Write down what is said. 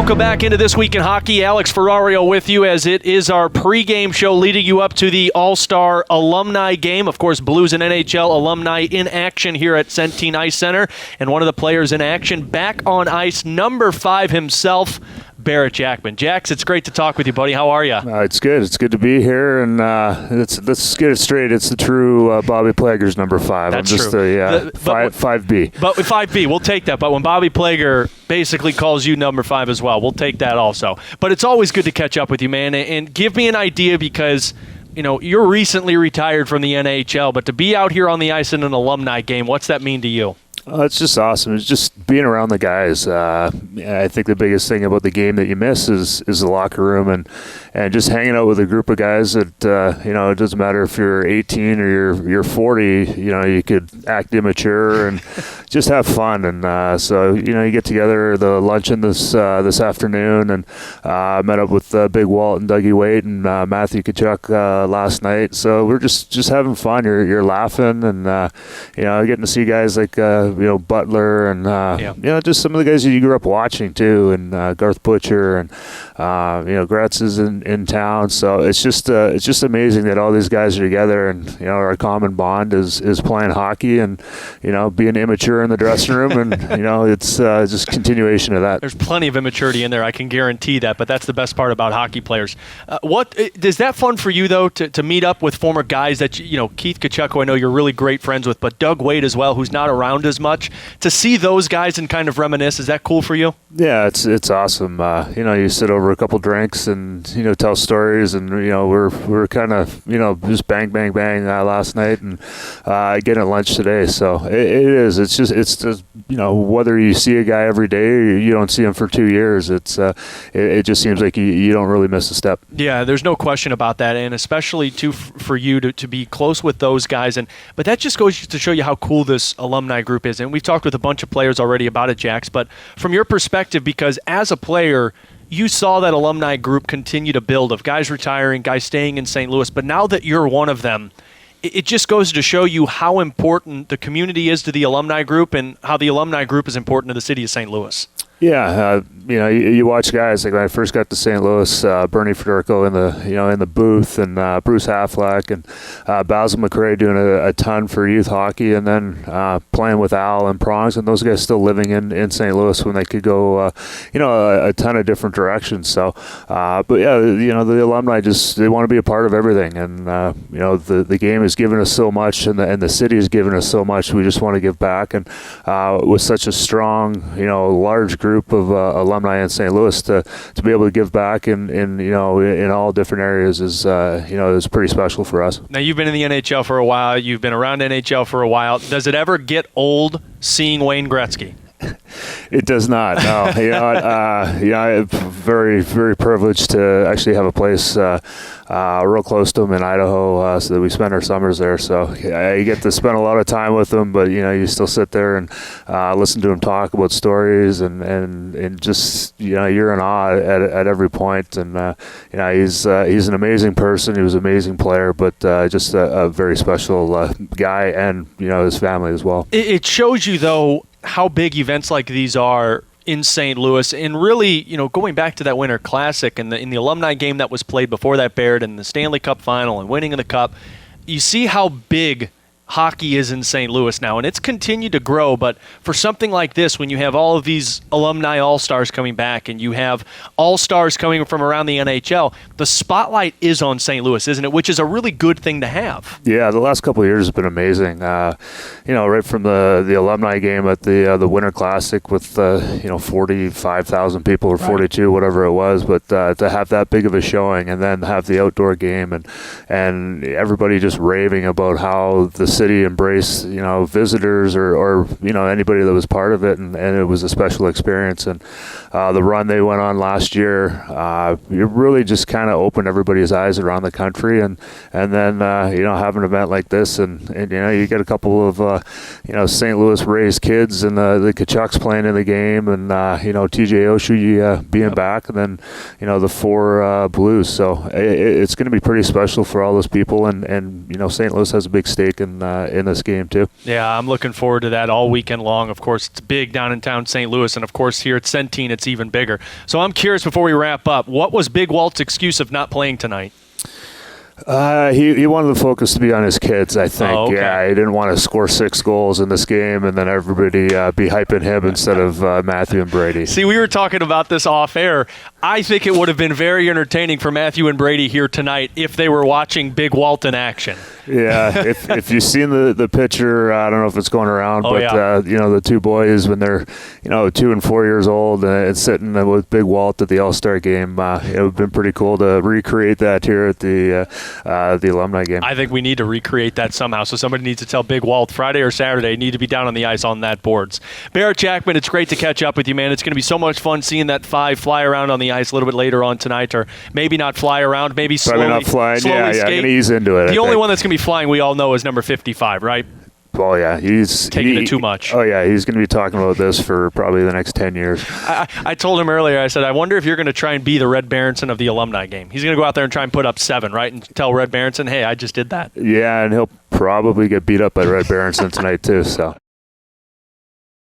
Welcome back into This Week in Hockey. Alex Ferrario with you as it is our pregame show leading you up to the All-Star Alumni game. Of course, Blues and NHL alumni in action here at Centene Ice Center. And one of the players in action back on ice, number 5 himself, Barret Jackman. Jax, it's great to talk with you, buddy. How are you? It's good. It's good to be here, and let's get it straight. It's the true Bobby Plager's number 5. That's I'm just true. 5B. But 5B, we'll take that. But when Bobby Plager basically calls you number 5 as well, we'll take that also. But it's always good to catch up with you, man, and give me an idea because you're recently retired from the NHL, but to be out here on the ice in an alumni game, what's that mean to you? It's just awesome. It's just being around the guys. I think the biggest thing about the game that you miss is the locker room and just hanging out with a group of guys that it doesn't matter if you're 18 or you're 40. You could act immature and just have fun. And so you get together the luncheon this afternoon and met up with Big Walt and Dougie Waite and Matthew Tkachuk last night. So we're just having fun. You're laughing and getting to see guys like. Butler and just some of the guys that you grew up watching too, and Garth Butcher and Gretz is in town. So it's just amazing that all these guys are together, and our common bond is playing hockey and being immature in the dressing room, and it's just continuation of that. There's plenty of immaturity in there, I can guarantee that, but that's the best part about hockey players. What is that fun for you though to meet up with former guys that Keith Tkachuk, who I know you're really great friends with, but Doug Waite as well, who's not around as much, to see those guys and kind of reminisce? Is that cool for you? Yeah, it's awesome. You sit over a couple drinks and tell stories, and we're kind of just bang last night and getting at lunch today. So it's just whether you see a guy every day or you don't see him for 2 years, it just seems like you don't really miss a step. Yeah, there's no question about that, and especially too for you to be close with those guys. But that just goes to show you how cool this alumni group is. And we've talked with a bunch of players already about it, Jax, but from your perspective, because as a player, you saw that alumni group continue to build of guys retiring, guys staying in St. Louis, but now that you're one of them, it just goes to show you how important the community is to the alumni group and how the alumni group is important to the city of St. Louis. Yeah, you watch guys like when I first got to St. Louis, Bernie Federico in the booth, and Bruce Haflack and Basil McRae doing a ton for youth hockey, and then playing with Al and Prongs, and those guys still living in St. Louis when they could go a ton of different directions. So, but yeah, the alumni they want to be a part of everything, and the game has given us so much, and the city has given us so much. We just want to give back, and with such a strong large group of alumni in St. Louis to be able to give back in all different areas is pretty special for us. Now you've been in the NHL for a while. You've been around NHL for a while. Does it ever get old seeing Wayne Gretzky? It does not. No, I'm very, very privileged to actually have a place real close to him in Idaho, so that we spend our summers there. So I get to spend a lot of time with him, but you still sit there and listen to him talk about stories, and just you're in awe at every point. And he's an amazing person. He was an amazing player, but just a very special guy, and his family as well. It shows you though how big events like these are in St. Louis, and really, going back to that Winter Classic and in the alumni game that was played before that, Barret, and the Stanley Cup final and winning of the Cup, you see how big hockey is in St. Louis now, and it's continued to grow. But for something like this, when you have all of these alumni all-stars coming back and you have all-stars coming from around the NHL, the spotlight is on St. Louis, isn't it? Which is a really good thing to have. Yeah, the last couple of years have been amazing. Right from the alumni game at the Winter Classic with 45,000 people or 42, whatever it was, but to have that big of a showing, and then have the outdoor game and everybody just raving about how the city embraced visitors or anybody that was part of it, and it was a special experience. And the run they went on last year, it really just kind of opened everybody's eyes around the country, and then have an event like this, and you get a couple of St. Louis raised kids, and the Tkachuks playing in the game, and TJ Oshie being back, and then the 4 Blues. So it's going to be pretty special for all those people, and St. Louis has a big stake in this game too. Yeah, I'm looking forward to that all weekend long. Of course, it's big down in town, St. Louis, and of course here at Centene, it's even bigger. So I'm curious, before we wrap up, what was Big Walt's excuse of not playing tonight? He wanted the focus to be on his kids, I think. Oh, okay. Yeah, he didn't want to score 6 goals in this game and then everybody be hyping him instead of Matthew and Brady. See, we were talking about this off air. I think it would have been very entertaining for Matthew and Brady here tonight if they were watching Big Walt in action. Yeah, if you've seen the picture, I don't know if it's going around, but yeah. the two boys when they're 2 and 4 years old and sitting with Big Walt at the All-Star game, it would have been pretty cool to recreate that here at the Alumni game. I think we need to recreate that somehow. So somebody needs to tell Big Walt Friday or Saturday need to be down on the ice on that boards. Barret, Jackman, it's great to catch up with you, man. It's going to be so much fun seeing that 5 fly around on the ice a little bit later on tonight, or maybe not fly around, maybe Probably not flying. Yeah, I'm going to ease into it. The only one that's going to be flying, we all know, is number 55, right? Oh, yeah. He's taking it too much. Oh, yeah. He's going to be talking about this for probably the next 10 years. I told him earlier, I said, I wonder if you're going to try and be the Red Berenson of the Alumni game. He's going to go out there and try and put up 7, right? And tell Red Berenson, hey, I just did that. Yeah, and he'll probably get beat up by Red Berenson tonight, too. So.